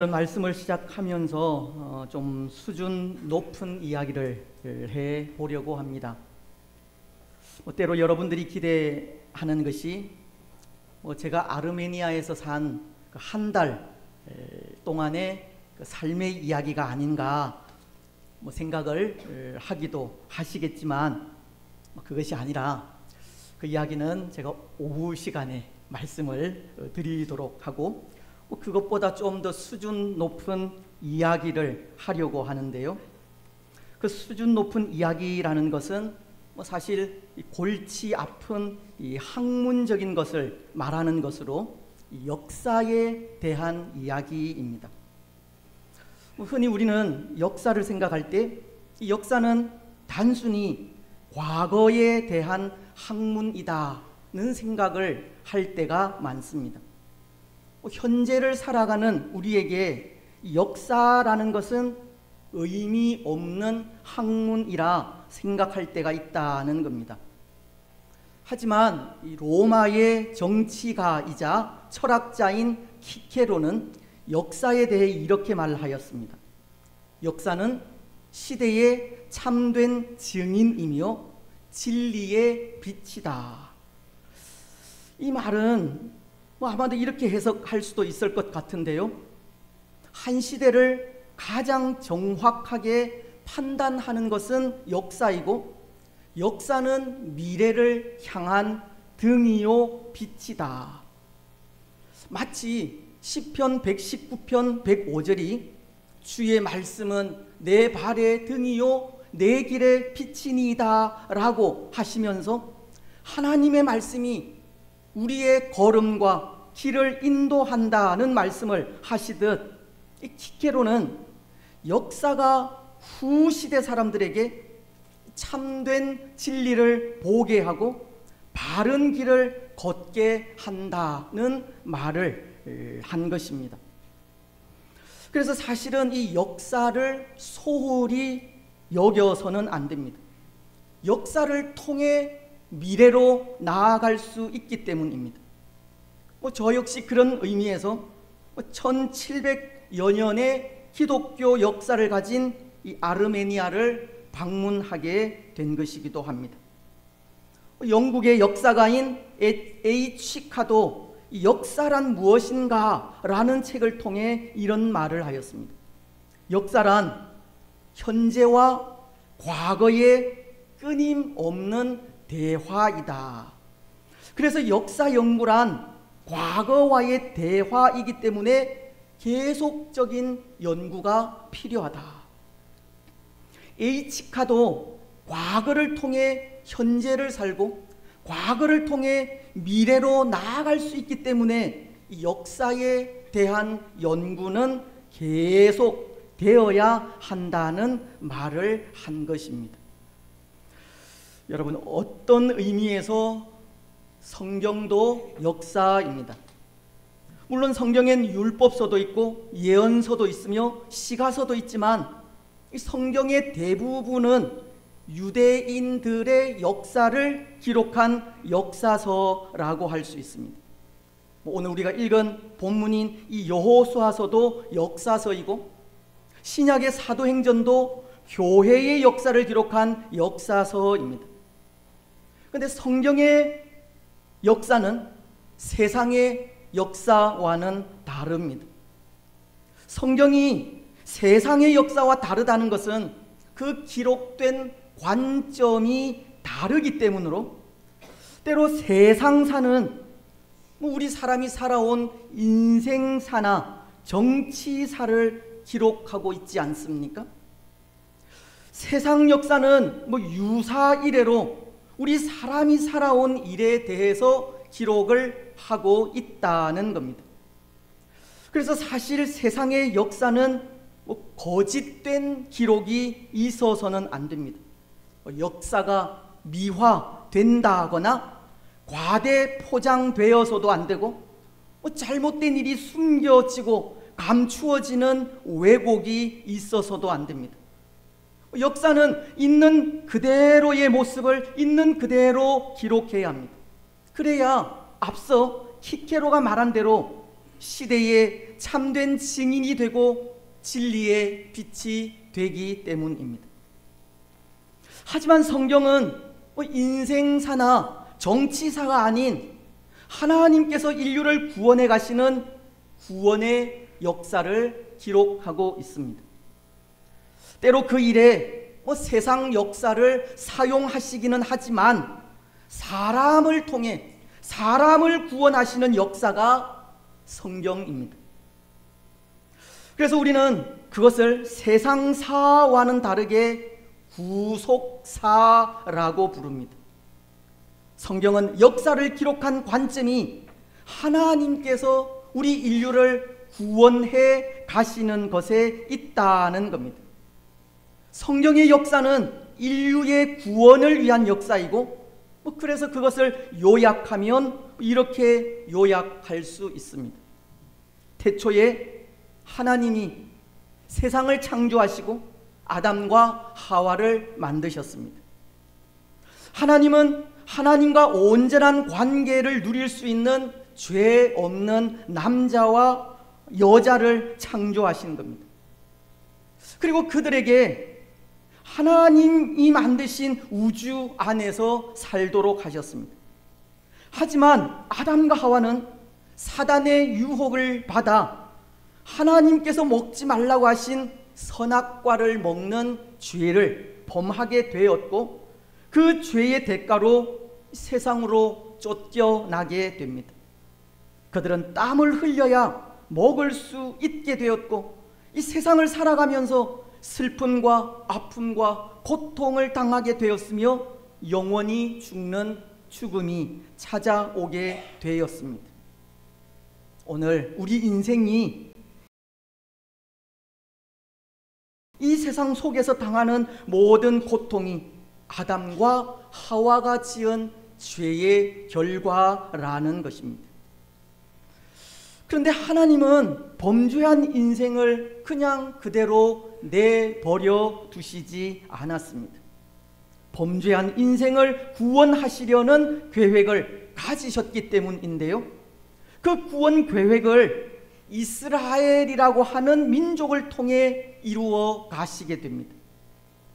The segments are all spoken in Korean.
말씀을 시작하면서 좀 수준 높은 이야기를 해 보려고 합니다. 때로 여러분들이 기대하는 것이 제가 아르메니아에서 산 한 달 동안의 삶의 이야기가 아닌가 생각을 하기도 하시겠지만 그것이 아니라 그 이야기는 제가 오후 시간에 말씀을 드리도록 하고 그것보다 좀 더 수준 높은 이야기를 하려고 하는데요. 그 수준 높은 이야기라는 것은 사실 골치 아픈 이 학문적인 것을 말하는 것으로 역사에 대한 이야기입니다. 흔히 우리는 역사를 생각할 때 이 역사는 단순히 과거에 대한 학문이다는 생각을 할 때가 많습니다. 현재를 살아가는 우리에게 역사라는 것은 의미 없는 학문이라 생각할 때가 있다는 겁니다. 하지만 이 로마의 정치가이자 철학자인 키케로는 역사에 대해 이렇게 말하였습니다. 역사는 시대의 참된 증인이며 진리의 빛이다. 이 말은 아마도 이렇게 해석할 수도 있을 것 같은데요. 한 시대를 가장 정확하게 판단하는 것은 역사이고 역사는 미래를 향한 등이요 빛이다. 마치 시편 119편 105절이 주의 말씀은 내 발의 등이요 내 길의 빛이니이다 라고 하시면서 하나님의 말씀이 우리의 걸음과 길을 인도한다는 말씀을 하시듯 키케로는 역사가 후시대 사람들에게 참된 진리를 보게 하고 바른 길을 걷게 한다는 말을 한 것입니다. 그래서 사실은 이 역사를 소홀히 여겨서는 안 됩니다. 역사를 통해 미래로 나아갈 수 있기 때문입니다. 저 역시 그런 의미에서 1700여 년의 기독교 역사를 가진 이 아르메니아를 방문하게 된 것이기도 합니다. 영국의 역사가인 H. 카도 역사란 무엇인가 라는 책을 통해 이런 말을 하였습니다. 역사란 현재와 과거의 끊임없는 대화이다. 그래서 역사 연구란 과거와의 대화이기 때문에 계속적인 연구가 필요하다. H카도 과거를 통해 현재를 살고 과거를 통해 미래로 나아갈 수 있기 때문에 역사에 대한 연구는 계속 되어야 한다는 말을 한 것입니다. 여러분, 어떤 의미에서 성경도 역사입니다. 물론 성경엔 율법서도 있고 예언서도 있으며 시가서도 있지만 이 성경의 대부분은 유대인들의 역사를 기록한 역사서라고 할 수 있습니다. 오늘 우리가 읽은 본문인 이 여호수아서도 역사서이고 신약의 사도행전도 교회의 역사를 기록한 역사서입니다. 그런데 성경의 역사는 세상의 역사와는 다릅니다. 성경이 세상의 역사와 다르다는 것은 그 기록된 관점이 다르기 때문으로 때로 세상사는 우리 사람이 살아온 인생사나 정치사를 기록하고 있지 않습니까? 세상 역사는 유사 이래로 우리 사람이 살아온 일에 대해서 기록을 하고 있다는 겁니다. 그래서 사실 세상의 역사는 거짓된 기록이 있어서는 안 됩니다. 역사가 미화된다거나 과대 포장되어서도 안 되고 잘못된 일이 숨겨지고 감추어지는 왜곡이 있어서도 안 됩니다. 역사는 있는 그대로의 모습을 있는 그대로 기록해야 합니다. 그래야 앞서 키케로가 말한 대로 시대의 참된 증인이 되고 진리의 빛이 되기 때문입니다. 하지만 성경은 인생사나 정치사가 아닌 하나님께서 인류를 구원해 가시는 구원의 역사를 기록하고 있습니다. 때로 그 일에 세상 역사를 사용하시기는 하지만 사람을 통해 사람을 구원하시는 역사가 성경입니다. 그래서 우리는 그것을 세상사와는 다르게 구속사라고 부릅니다. 성경은 역사를 기록한 관점이 하나님께서 우리 인류를 구원해 가시는 것에 있다는 겁니다. 성경의 역사는 인류의 구원을 위한 역사이고, 그래서 그것을 요약하면 이렇게 요약할 수 있습니다. 태초에 하나님이 세상을 창조하시고 아담과 하와를 만드셨습니다. 하나님은 하나님과 온전한 관계를 누릴 수 있는 죄 없는 남자와 여자를 창조하신 겁니다. 그리고 그들에게 하나님이 만드신 우주 안에서 살도록 하셨습니다. 하지만 아담과 하와는 사단의 유혹을 받아 하나님께서 먹지 말라고 하신 선악과를 먹는 죄를 범하게 되었고, 그 죄의 대가로 세상으로 쫓겨나게 됩니다. 그들은 땀을 흘려야 먹을 수 있게 되었고, 이 세상을 살아가면서 슬픔과 아픔과 고통을 당하게 되었으며 영원히 죽는 죽음이 찾아오게 되었습니다. 오늘 우리 인생이 이 세상 속에서 당하는 모든 고통이 아담과 하와가 지은 죄의 결과라는 것입니다. 그런데 하나님은 범죄한 인생을 그냥 그대로 내버려 두시지 않았습니다. 범죄한 인생을 구원하시려는 계획을 가지셨기 때문인데요, 그 구원 계획을 이스라엘이라고 하는 민족을 통해 이루어 가시게 됩니다.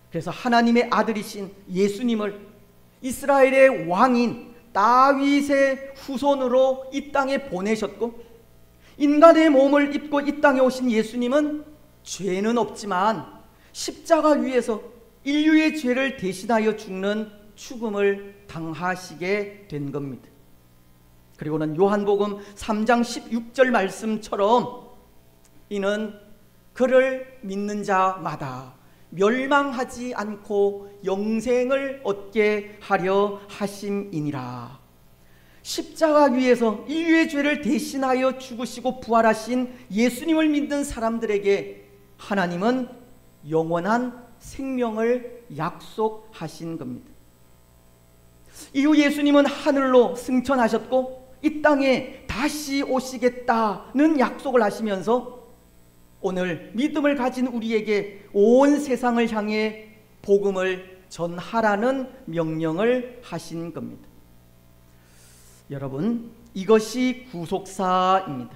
그래서 하나님의 아들이신 예수님을 이스라엘의 왕인 다윗의 후손으로 이 땅에 보내셨고, 인간의 몸을 입고 이 땅에 오신 예수님은 죄는 없지만 십자가 위에서 인류의 죄를 대신하여 죽는 죽음을 당하시게 된 겁니다. 그리고는 요한복음 3장 16절 말씀처럼 이는 그를 믿는 자마다 멸망하지 않고 영생을 얻게 하려 하심이니라. 십자가 위에서 인류의 죄를 대신하여 죽으시고 부활하신 예수님을 믿는 사람들에게 하나님은 영원한 생명을 약속하신 겁니다. 이후 예수님은 하늘로 승천하셨고 이 땅에 다시 오시겠다는 약속을 하시면서 오늘 믿음을 가진 우리에게 온 세상을 향해 복음을 전하라는 명령을 하신 겁니다. 여러분, 이것이 구속사입니다.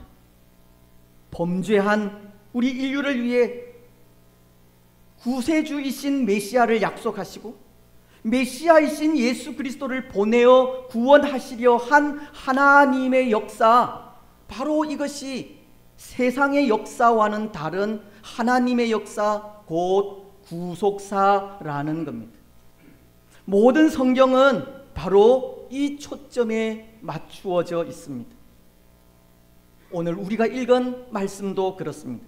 범죄한 우리 인류를 위해 구세주이신 메시아를 약속하시고 메시아이신 예수 그리스도를 보내어 구원하시려 한 하나님의 역사, 바로 이것이 세상의 역사와는 다른 하나님의 역사, 곧 구속사라는 겁니다. 모든 성경은 바로 이 초점에 맞추어져 있습니다. 오늘 우리가 읽은 말씀도 그렇습니다.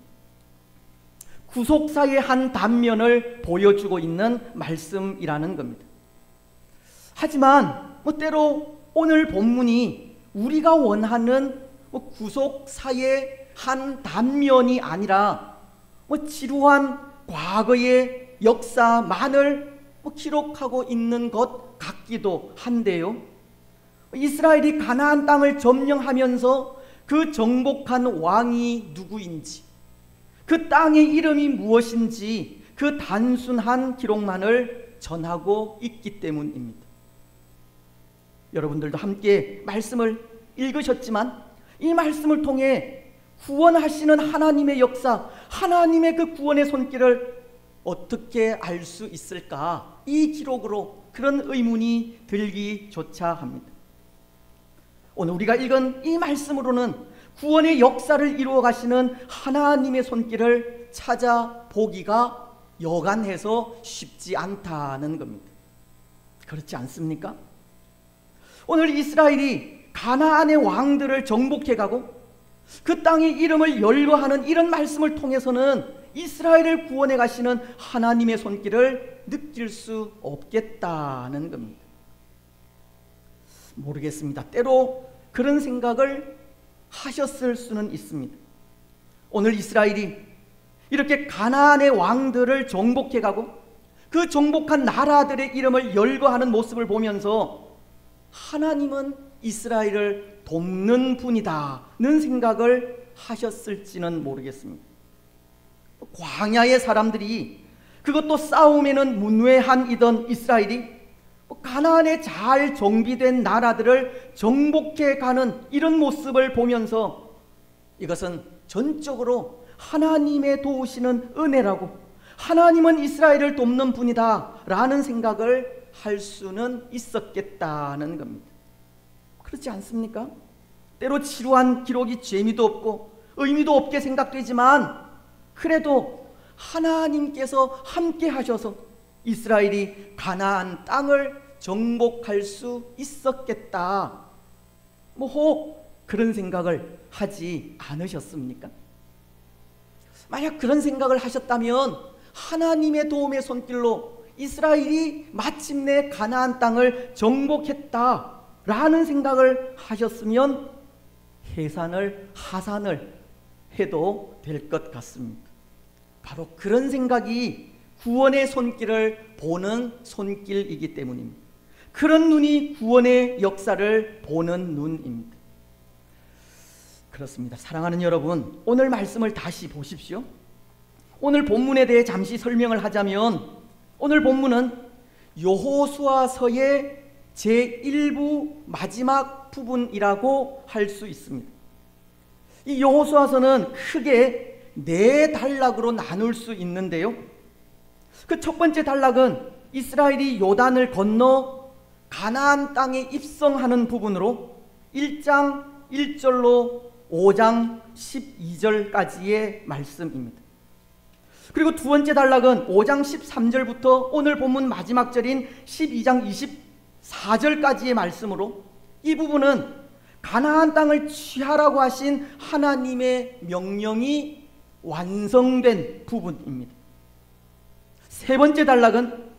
구속사의 한 단면을 보여주고 있는 말씀이라는 겁니다. 하지만 때로 오늘 본문이 우리가 원하는 구속사의 한 단면이 아니라 지루한 과거의 역사만을 기록하고 있는 것 같기도 한데요, 이스라엘이 가나안 땅을 점령하면서 그 정복한 왕이 누구인지, 그 땅의 이름이 무엇인지 그 단순한 기록만을 전하고 있기 때문입니다. 여러분들도 함께 말씀을 읽으셨지만 이 말씀을 통해 구원하시는 하나님의 역사, 하나님의 그 구원의 손길을 어떻게 알 수 있을까? 이 기록으로 그런 의문이 들기조차 합니다. 오늘 우리가 읽은 이 말씀으로는 구원의 역사를 이루어 가시는 하나님의 손길을 찾아보기가 여간해서 쉽지 않다는 겁니다. 그렇지 않습니까? 오늘 이스라엘이 가나안의 왕들을 정복해가고 그 땅의 이름을 열거하는 이런 말씀을 통해서는 이스라엘을 구원해 가시는 하나님의 손길을 느낄 수 없겠다는 겁니다. 모르겠습니다. 때로 그런 생각을 하셨을 수는 있습니다. 오늘 이스라엘이 이렇게 가나안의 왕들을 정복해 가고 그 정복한 나라들의 이름을 열거하는 모습을 보면서 하나님은 이스라엘을 돕는 분이다는 생각을 하셨을지는 모르겠습니다. 광야의 사람들이, 그것도 싸움에는 문외한이던 이스라엘이 가나안에 잘 정비된 나라들을 정복해 가는 이런 모습을 보면서 이것은 전적으로 하나님의 도우시는 은혜라고, 하나님은 이스라엘을 돕는 분이다 라는 생각을 할 수는 있었겠다는 겁니다. 그렇지 않습니까? 때로 지루한 기록이 재미도 없고 의미도 없게 생각되지만 그래도 하나님께서 함께 하셔서 이스라엘이 가나안 땅을 정복할 수 있었겠다, 혹 그런 생각을 하지 않으셨습니까? 만약 그런 생각을 하셨다면 하나님의 도움의 손길로 이스라엘이 마침내 가나안 땅을 정복했다라는 생각을 하셨으면 하산을 해도 될 것 같습니다. 바로 그런 생각이 구원의 손길을 보는 손길이기 때문입니다. 그런 눈이 구원의 역사를 보는 눈입니다. 그렇습니다. 사랑하는 여러분, 오늘 말씀을 다시 보십시오. 오늘 본문에 대해 잠시 설명을 하자면 오늘 본문은 여호수아서의 제1부 마지막 부분이라고 할 수 있습니다. 이 여호수아서는 크게 4단락으로 나눌 수 있는데요, 그 첫 번째 단락은 이스라엘이 요단을 건너 가나안 땅에 입성하는 부분으로 1장 1절로 5장 12절까지의 말씀입니다. 그리고 두 번째 단락은 5장 13절부터 오늘 본문 마지막 절인 12장 24절까지의 말씀으로, 이 부분은 가나안 땅을 취하라고 하신 하나님의 명령이 완성된 부분입니다. 세 번째 단락은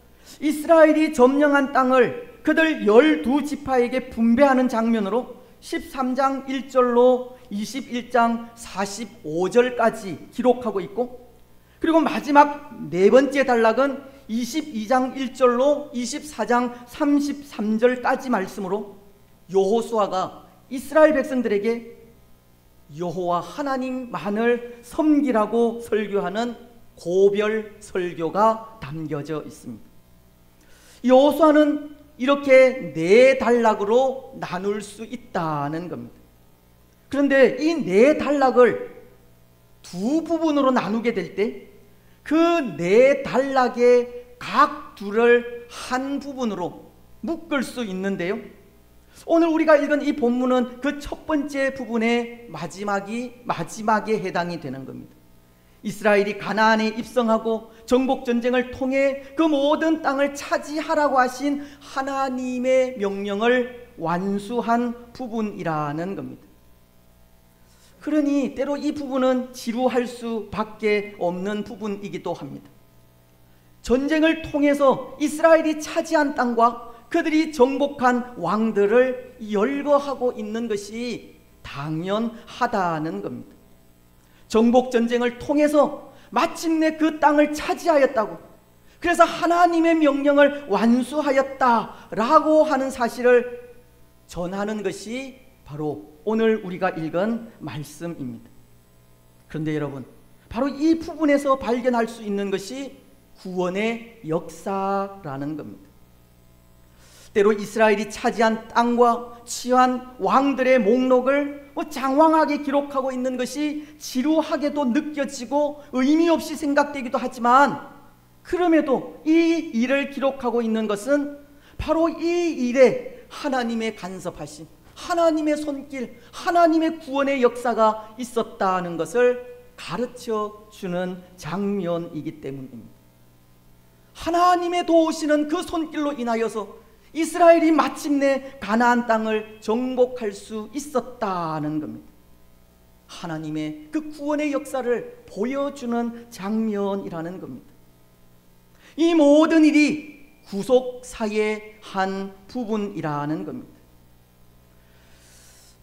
이스라엘이 점령한 땅을 그들 12지파에게 분배하는 장면으로 13장 1절로 21장 45절까지 기록하고 있고, 그리고 마지막 네 번째 단락은 22장 1절로 24장 33절까지 말씀으로 여호수아가 이스라엘 백성들에게 여호와 하나님만을 섬기라고 설교하는 고별 설교가 담겨져 있습니다. 여호수아는 이렇게 4단락으로 나눌 수 있다는 겁니다. 그런데 이 4단락을 두 부분으로 나누게 될 때 그 4단락의 각 둘을 한 부분으로 묶을 수 있는데요, 오늘 우리가 읽은 이 본문은 그 첫 번째 부분의 마지막에 해당이 되는 겁니다. 이스라엘이 가나안에 입성하고 정복전쟁을 통해 그 모든 땅을 차지하라고 하신 하나님의 명령을 완수한 부분이라는 겁니다. 그러니 때로 이 부분은 지루할 수밖에 없는 부분이기도 합니다. 전쟁을 통해서 이스라엘이 차지한 땅과 그들이 정복한 왕들을 열거하고 있는 것이 당연하다는 겁니다. 정복전쟁을 통해서 마침내 그 땅을 차지하였다고, 그래서 하나님의 명령을 완수하였다라고 하는 사실을 전하는 것이 바로 오늘 우리가 읽은 말씀입니다. 그런데 여러분, 바로 이 부분에서 발견할 수 있는 것이 구원의 역사라는 겁니다. 때로 이스라엘이 차지한 땅과 취한 왕들의 목록을 장황하게 기록하고 있는 것이 지루하게도 느껴지고 의미 없이 생각되기도 하지만, 그럼에도 이 일을 기록하고 있는 것은 바로 이 일에 하나님의 간섭하심, 하나님의 손길, 하나님의 구원의 역사가 있었다는 것을 가르쳐 주는 장면이기 때문입니다. 하나님의 도우시는 그 손길로 인하여서 이스라엘이 마침내 가나안 땅을 정복할 수 있었다는 겁니다. 하나님의 그 구원의 역사를 보여주는 장면이라는 겁니다. 이 모든 일이 구속사의 한 부분이라는 겁니다.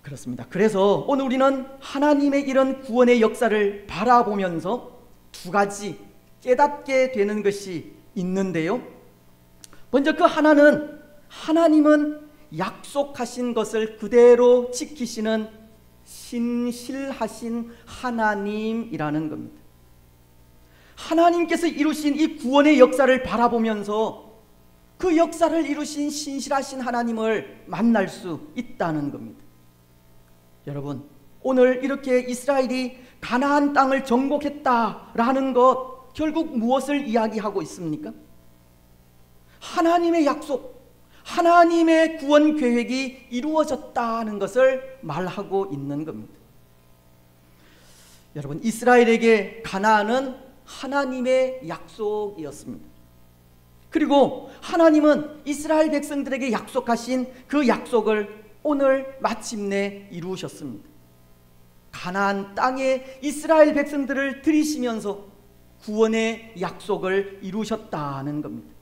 그렇습니다. 그래서 오늘 우리는 하나님의 이런 구원의 역사를 바라보면서 두 가지 깨닫게 되는 것이 있는데요. 먼저 그 하나는, 하나님은 약속하신 것을 그대로 지키시는 신실하신 하나님이라는 겁니다. 하나님께서 이루신 이 구원의 역사를 바라보면서 그 역사를 이루신 신실하신 하나님을 만날 수 있다는 겁니다. 여러분, 오늘 이렇게 이스라엘이 가나안 땅을 정복했다라는 것, 결국 무엇을 이야기하고 있습니까? 하나님의 약속, 하나님의 구원 계획이 이루어졌다는 것을 말하고 있는 겁니다. 여러분, 이스라엘에게 가나안은 하나님의 약속이었습니다. 그리고 하나님은 이스라엘 백성들에게 약속하신 그 약속을 오늘 마침내 이루셨습니다. 가나안 땅에 이스라엘 백성들을 들이시면서 구원의 약속을 이루셨다는 겁니다.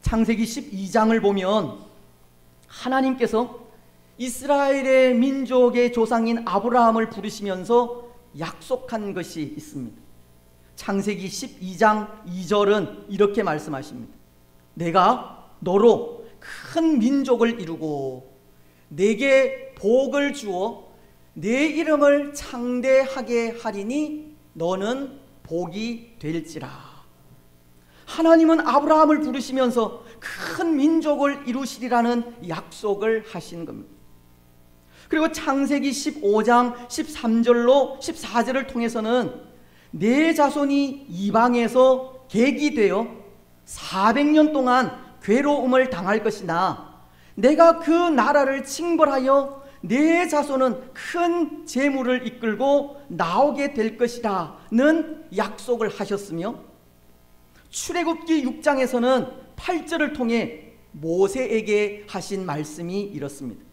창세기 12장을 보면 하나님께서 이스라엘의 민족의 조상인 아브라함을 부르시면서 약속한 것이 있습니다. 창세기 12장 2절은 이렇게 말씀하십니다. 내가 너로 큰 민족을 이루고 내게 복을 주어 내 이름을 창대하게 하리니 너는 복이 될지라. 하나님은 아브라함을 부르시면서 큰 민족을 이루시리라는 약속을 하신 겁니다. 그리고 창세기 15장 13절로 14절을 통해서는 내 자손이 이방에서 객이 되어 400년 동안 괴로움을 당할 것이나 내가 그 나라를 징벌하여 내 자손은 큰 재물을 이끌고 나오게 될 것이라는 약속을 하셨으며, 출애굽기 6장에서는 8절을 통해 모세에게 하신 말씀이 이렇습니다.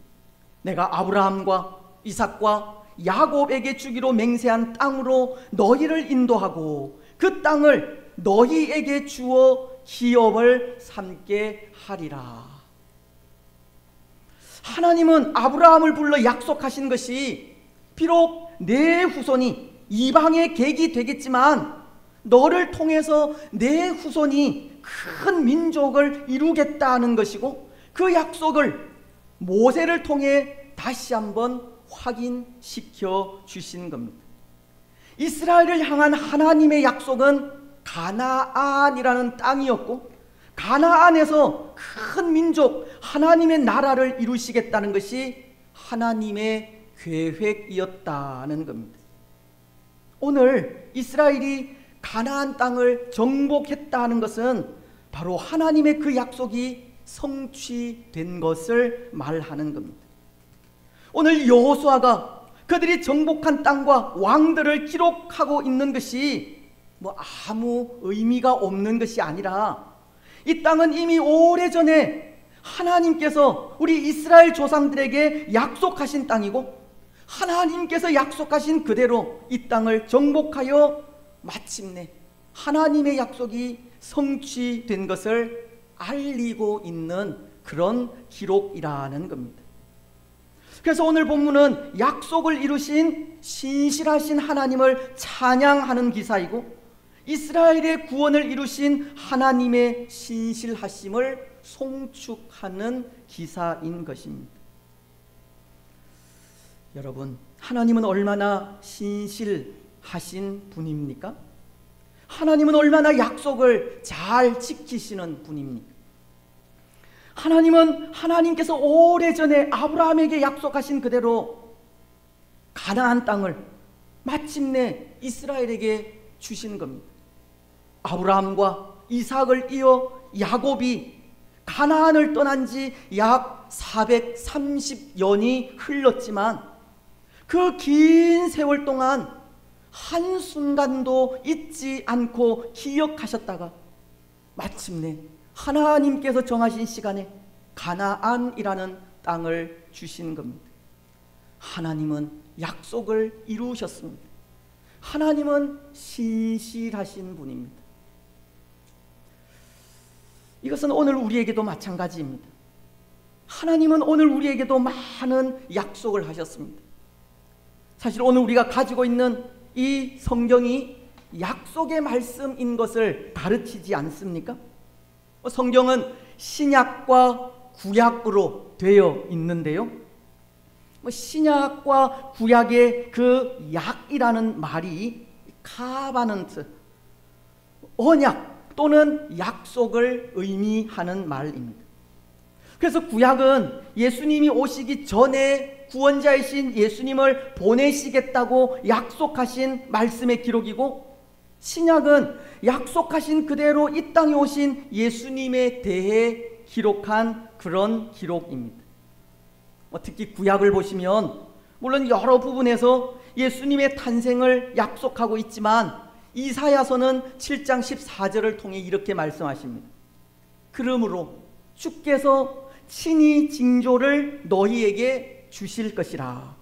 내가 아브라함과 이삭과 야곱에게 주기로 맹세한 땅으로 너희를 인도하고 그 땅을 너희에게 주어 기업을 삼게 하리라. 하나님은 아브라함을 불러 약속하신 것이 비록 내 후손이 이방의 객이 되겠지만 너를 통해서 내 후손이 큰 민족을 이루겠다는 것이고, 그 약속을 모세를 통해 다시 한번 확인시켜 주신 겁니다. 이스라엘을 향한 하나님의 약속은 가나안이라는 땅이었고, 가나안에서 큰 민족, 하나님의 나라를 이루시겠다는 것이 하나님의 계획이었다는 겁니다. 오늘 이스라엘이 가나안 땅을 정복했다는 것은 바로 하나님의 그 약속이 성취된 것을 말하는 겁니다. 오늘 여호수아가 그들이 정복한 땅과 왕들을 기록하고 있는 것이 아무 의미가 없는 것이 아니라, 이 땅은 이미 오래전에 하나님께서 우리 이스라엘 조상들에게 약속하신 땅이고, 하나님께서 약속하신 그대로 이 땅을 정복하여 마침내 하나님의 약속이 성취된 것을 알리고 있는 그런 기록이라는 겁니다. 그래서 오늘 본문은 약속을 이루신 신실하신 하나님을 찬양하는 기사이고, 이스라엘의 구원을 이루신 하나님의 신실하심을 송축하는 기사인 것입니다. 여러분, 하나님은 얼마나 신실하신 분입니까? 하나님은 얼마나 약속을 잘 지키시는 분입니까? 하나님은 하나님께서 오래전에 아브라함에게 약속하신 그대로 가나안 땅을 마침내 이스라엘에게 주신 겁니다. 아브라함과 이삭을 이어 야곱이 가나안을 떠난 지 약 430년이 흘렀지만 그 긴 세월 동안 한순간도 잊지 않고 기억하셨다가 마침내 하나님께서 정하신 시간에 가나안이라는 땅을 주신 겁니다. 하나님은 약속을 이루셨습니다. 하나님은 신실하신 분입니다. 이것은 오늘 우리에게도 마찬가지입니다. 하나님은 오늘 우리에게도 많은 약속을 하셨습니다. 사실 오늘 우리가 가지고 있는 이 성경이 약속의 말씀인 것을 가르치지 않습니까? 성경은 신약과 구약으로 되어 있는데요. 신약과 구약의 그 약이라는 말이 카바넌트, 언약 또는 약속을 의미하는 말입니다. 그래서 구약은 예수님이 오시기 전에 구원자이신 예수님을 보내시겠다고 약속하신 말씀의 기록이고, 신약은 약속하신 그대로 이 땅에 오신 예수님에 대해 기록한 그런 기록입니다. 특히 구약을 보시면 물론 여러 부분에서 예수님의 탄생을 약속하고 있지만 이사야서는 7장 14절을 통해 이렇게 말씀하십니다. 그러므로 주께서 친히 징조를 너희에게 주실 것이라.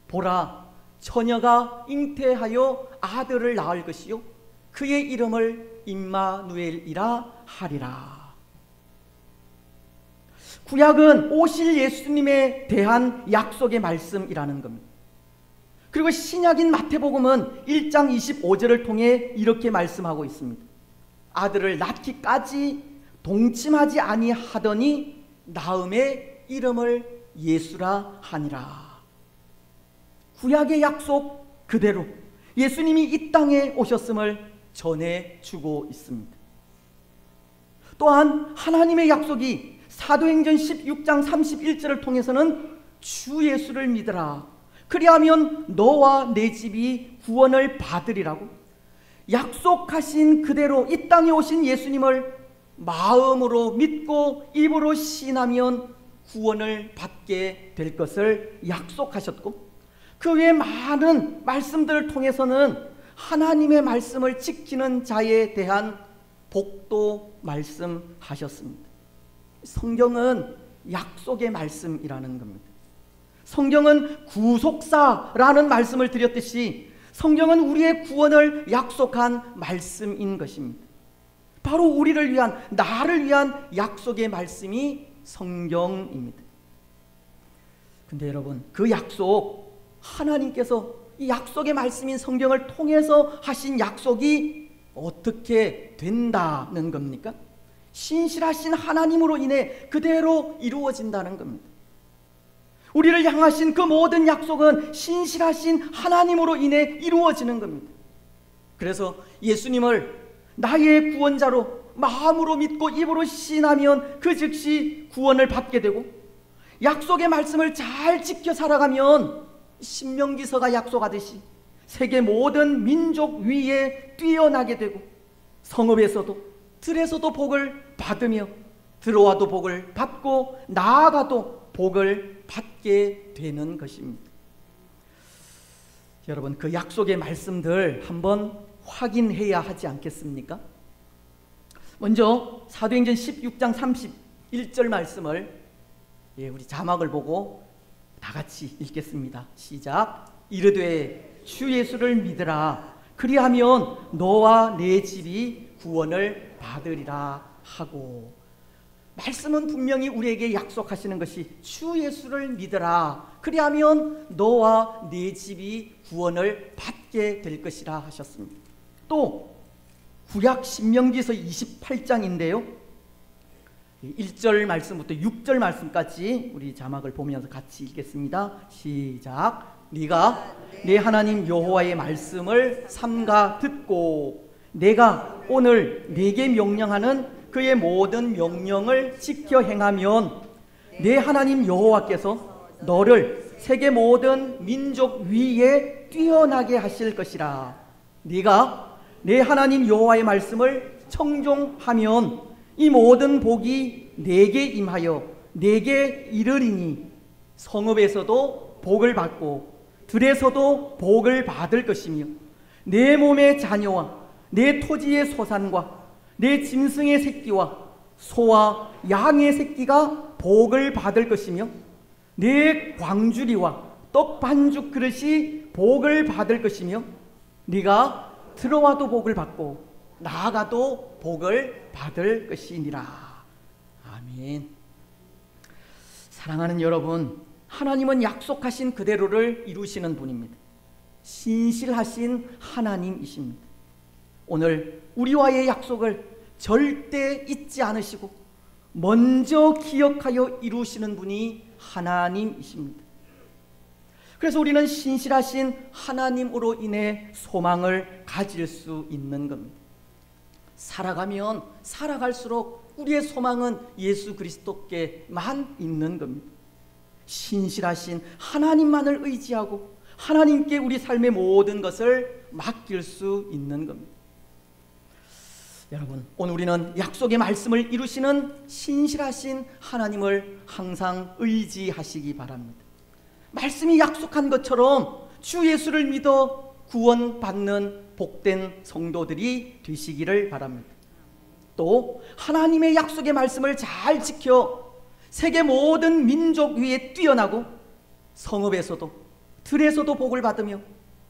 보라, 처녀가 잉태하여 아들을 낳을 것이요 그의 이름을 임마누엘이라 하리라. 구약은 오실 예수님에 대한 약속의 말씀이라는 겁니다. 그리고 신약인 마태복음은 1장 25절을 통해 이렇게 말씀하고 있습니다. 아들을 낳기까지 동침하지 아니하더니 낳음의 이름을 예수라 하니라. 구약의 약속 그대로 예수님이 이 땅에 오셨음을 전해주고 있습니다. 또한 하나님의 약속이 사도행전 16장 31절을 통해서는 주 예수를 믿으라. 그리하면 너와 내 집이 구원을 받으리라고 약속하신 그대로 이 땅에 오신 예수님을 마음으로 믿고 입으로 신하면 구원을 받게 될 것을 약속하셨고, 그 외에 많은 말씀들을 통해서는 하나님의 말씀을 지키는 자에 대한 복도 말씀하셨습니다. 성경은 약속의 말씀이라는 겁니다. 성경은 구속사라는 말씀을 드렸듯이 성경은 우리의 구원을 약속한 말씀인 것입니다. 바로 우리를 위한, 나를 위한 약속의 말씀이 성경입니다. 근데 여러분, 그 약속, 하나님께서 이 약속의 말씀인 성경을 통해서 하신 약속이 어떻게 된다는 겁니까? 신실하신 하나님으로 인해 그대로 이루어진다는 겁니다. 우리를 향하신 그 모든 약속은 신실하신 하나님으로 인해 이루어지는 겁니다. 그래서 예수님을 나의 구원자로 마음으로 믿고 입으로 신하면 그 즉시 구원을 받게 되고, 약속의 말씀을 잘 지켜 살아가면 신명기서가 약속하듯이 세계 모든 민족 위에 뛰어나게 되고, 성읍에서도 들에서도 복을 받으며 들어와도 복을 받고 나아가도 복을 받게 되는 것입니다. 여러분, 그 약속의 말씀들 한번 확인해야 하지 않겠습니까? 먼저 사도행전 16장 31절 말씀을 우리 자막을 보고 다 같이 읽겠습니다. 시작. 이르되 주 예수를 믿으라. 그리하면 너와 내 집이 구원을 받으리라 하고, 말씀은 분명히 우리에게 약속하시는 것이 주 예수를 믿으라. 그리하면 너와 네 집이 구원을 받게 될 것이라 하셨습니다. 또 구약 신명기서 28장인데요. 1절 말씀부터 6절 말씀까지 우리 자막을 보면서 같이 읽겠습니다. 시작. 네가 내 하나님 여호와의 말씀을 삼가 듣고 내가 오늘 네게 명령하는 그의 모든 명령을 지켜 행하면 내 하나님 여호와께서 너를 세계 모든 민족 위에 뛰어나게 하실 것이라. 네가 내 하나님 여호와의 말씀을 청종하면 이 모든 복이 내게 임하여 내게 이르리니 성읍에서도 복을 받고 들에서도 복을 받을 것이며 내 몸의 자녀와 내 토지의 소산과 내 짐승의 새끼와 소와 양의 새끼가 복을 받을 것이며 내 광주리와 떡 반죽 그릇이 복을 받을 것이며 네가 들어와도 복을 받고 나아가도 복을 받을 것이니라. 아멘. 사랑하는 여러분, 하나님은 약속하신 그대로를 이루시는 분입니다. 신실하신 하나님이십니다. 오늘 우리와의 약속을 절대 잊지 않으시고 먼저 기억하여 이루시는 분이 하나님이십니다. 그래서 우리는 신실하신 하나님으로 인해 소망을 가질 수 있는 겁니다. 살아가면 살아갈수록 우리의 소망은 예수 그리스도께만 있는 겁니다. 신실하신 하나님만을 의지하고 하나님께 우리 삶의 모든 것을 맡길 수 있는 겁니다. 여러분, 오늘 우리는 약속의 말씀을 이루시는 신실하신 하나님을 항상 의지하시기 바랍니다. 말씀이 약속한 것처럼 주 예수를 믿어 구원받는 복된 성도들이 되시기를 바랍니다. 또 하나님의 약속의 말씀을 잘 지켜 세계 모든 민족 위에 뛰어나고 성읍에서도 들에서도 복을 받으며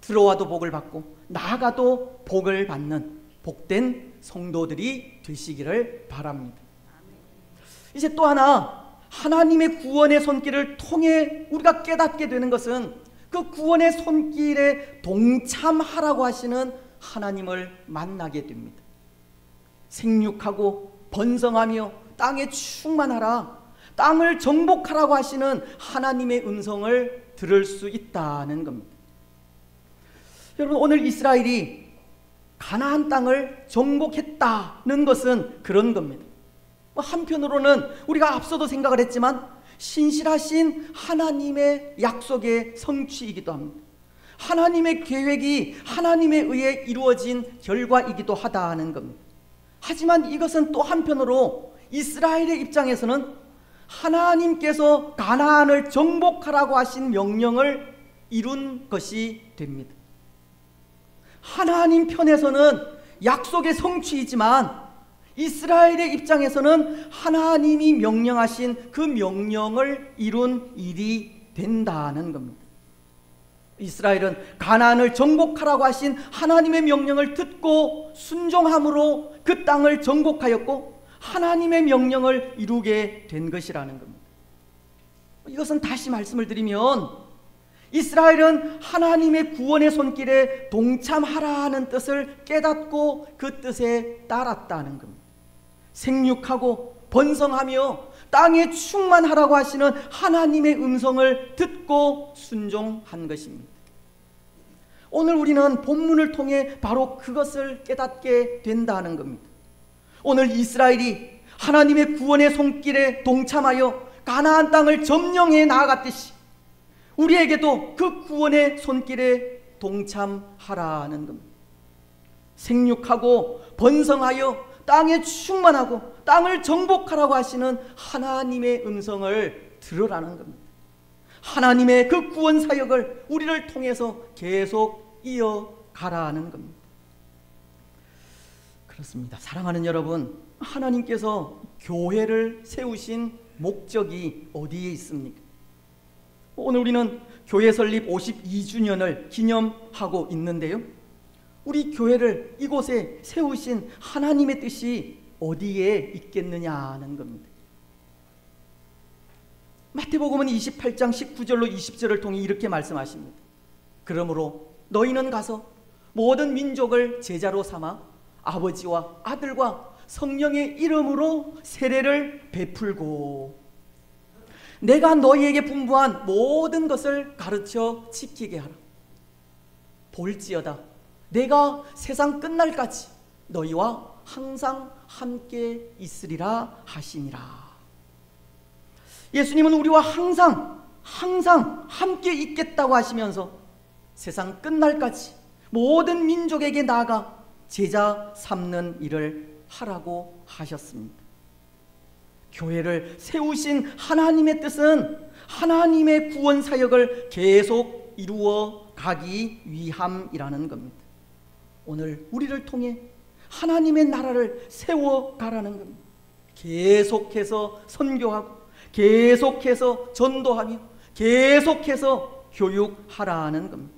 들어와도 복을 받고 나아가도 복을 받는 복된 성도들이 되시기를 바랍니다. 이제 또 하나, 하나님의 구원의 손길을 통해 우리가 깨닫게 되는 것은 그 구원의 손길에 동참하라고 하시는 하나님을 만나게 됩니다. 생육하고 번성하며 땅에 충만하라, 땅을 정복하라고 하시는 하나님의 음성을 들을 수 있다는 겁니다. 여러분, 오늘 이스라엘이 가나안 땅을 정복했다는 것은 그런 겁니다. 한편으로는 우리가 앞서도 생각을 했지만 신실하신 하나님의 약속의 성취이기도 합니다. 하나님의 계획이 하나님에 의해 이루어진 결과이기도 하다는 겁니다. 하지만 이것은 또 한편으로 이스라엘의 입장에서는 하나님께서 가나안을 정복하라고 하신 명령을 이룬 것이 됩니다. 하나님 편에서는 약속의 성취이지만 이스라엘의 입장에서는 하나님이 명령하신 그 명령을 이룬 일이 된다는 겁니다. 이스라엘은 가나안을 정복하라고 하신 하나님의 명령을 듣고 순종함으로 그 땅을 정복하였고 하나님의 명령을 이루게 된 것이라는 겁니다. 이것은 다시 말씀을 드리면 이스라엘은 하나님의 구원의 손길에 동참하라는 뜻을 깨닫고 그 뜻에 따랐다는 겁니다. 생육하고 번성하며 땅에 충만하라고 하시는 하나님의 음성을 듣고 순종한 것입니다. 오늘 우리는 본문을 통해 바로 그것을 깨닫게 된다는 겁니다. 오늘 이스라엘이 하나님의 구원의 손길에 동참하여 가나안 땅을 점령해 나아갔듯이 우리에게도 그 구원의 손길에 동참하라는 겁니다. 생육하고 번성하여 땅에 충만하고 땅을 정복하라고 하시는 하나님의 음성을 들으라는 겁니다. 하나님의 그 구원 사역을 우리를 통해서 계속 이어가라는 겁니다. 그렇습니다. 사랑하는 여러분, 하나님께서 교회를 세우신 목적이 어디에 있습니까? 오늘 우리는 교회 설립 52주년을 기념하고 있는데요, 우리 교회를 이곳에 세우신 하나님의 뜻이 어디에 있겠느냐는 겁니다. 마태복음은 28장 19절로 20절을 통해 이렇게 말씀하십니다. 그러므로 너희는 가서 모든 민족을 제자로 삼아 아버지와 아들과 성령의 이름으로 세례를 베풀고 내가 너희에게 분부한 모든 것을 가르쳐 지키게 하라. 볼지어다 내가 세상 끝날까지 너희와 항상 함께 있으리라 하시니라. 예수님은 우리와 항상 항상 함께 있겠다고 하시면서 세상 끝날까지 모든 민족에게 나아가 제자 삼는 일을 하라고 하셨습니다. 교회를 세우신 하나님의 뜻은 하나님의 구원 사역을 계속 이루어 가기 위함이라는 겁니다. 오늘 우리를 통해 하나님의 나라를 세워가라는 겁니다. 계속해서 선교하고 계속해서 전도하며 계속해서 교육하라는 겁니다.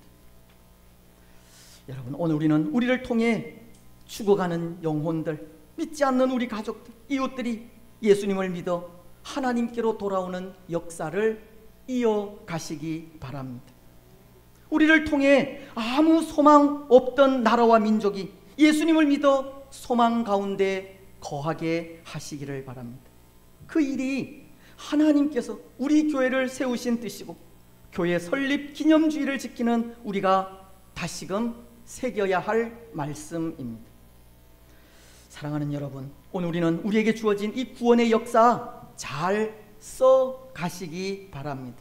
여러분, 오늘 우리는 우리를 통해 죽어가는 영혼들, 믿지 않는 우리 가족들, 이웃들이 예수님을 믿어 하나님께로 돌아오는 역사를 이어가시기 바랍니다. 우리를 통해 아무 소망 없던 나라와 민족이 예수님을 믿어 소망 가운데 거하게 하시기를 바랍니다. 그 일이 하나님께서 우리 교회를 세우신 뜻이고 교회 설립 기념주의를 지키는 우리가 다시금 새겨야 할 말씀입니다. 사랑하는 여러분, 오늘 우리는 우리에게 주어진 이 구원의 역사 잘 써가시기 바랍니다.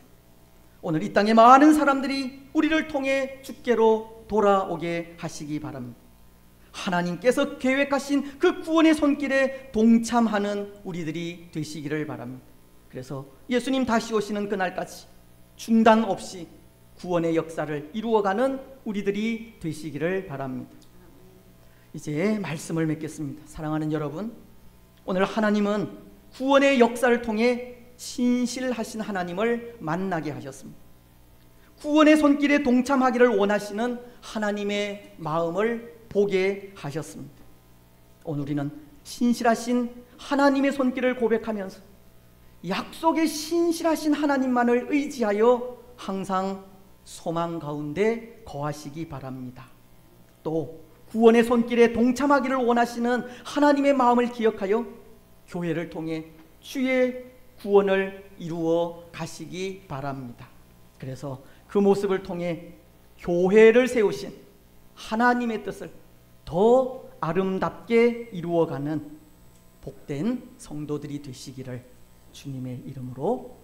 오늘 이 땅에 많은 사람들이 우리를 통해 주께로 돌아오게 하시기 바랍니다. 하나님께서 계획하신 그 구원의 손길에 동참하는 우리들이 되시기를 바랍니다. 그래서 예수님 다시 오시는 그날까지 중단 없이 구원의 역사를 이루어가는 우리들이 되시기를 바랍니다. 이제 말씀을 맺겠습니다. 사랑하는 여러분, 오늘 하나님은 구원의 역사를 통해 신실하신 하나님을 만나게 하셨습니다. 구원의 손길에 동참하기를 원하시는 하나님의 마음을 보게 하셨습니다. 오늘 우리는 신실하신 하나님의 손길을 고백하면서 약속의 신실하신 하나님만을 의지하여 항상 소망 가운데 거하시기 바랍니다. 또 구원의 손길에 동참하기를 원하시는 하나님의 마음을 기억하여 교회를 통해 주의 구원을 이루어 가시기 바랍니다. 그래서 그 모습을 통해 교회를 세우신 하나님의 뜻을 더 아름답게 이루어가는 복된 성도들이 되시기를 주님의 이름으로